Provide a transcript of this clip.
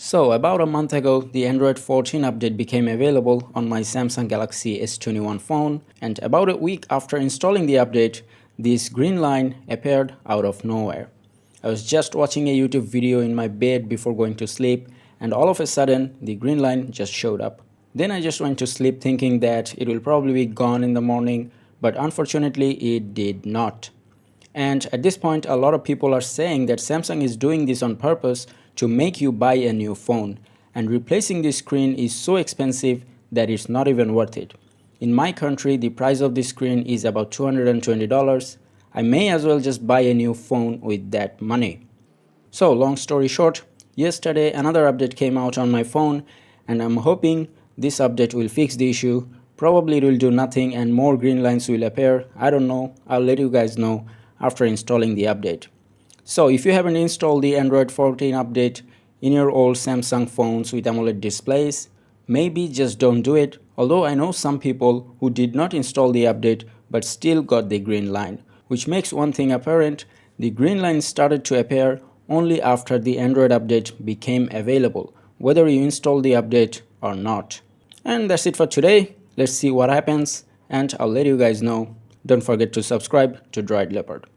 So about a month ago, the Android 14 update became available on my Samsung Galaxy S21 phone, and about a week after installing the update, this green line appeared out of nowhere. I was just watching a YouTube video in my bed before going to sleep, and all of a sudden the green line just showed up. Then I just went to sleep thinking that it will probably be gone in the morning, but unfortunately it did not. And at this point, a lot of people are saying that Samsung is doing this on purpose to make you buy a new phone. And replacing this screen is so expensive that it's not even worth it. In my country, the price of this screen is about $220. I may as well just buy a new phone with that money. So long story short, yesterday another update came out on my phone, and I'm hoping this update will fix the issue. Probably it will do nothing and more green lines will appear. I don't know. I'll let you guys know after installing the update. So if you haven't installed the Android 14 update in your old Samsung phones with AMOLED displays, maybe just don't do it. Although I know some people who did not install the update but still got the green line, which makes one thing apparent: the green line started to appear only after the Android update became available, whether you install the update or not. And that's it for today. Let's see what happens, and I'll let you guys know. Don't forget to subscribe to Droid Leopard.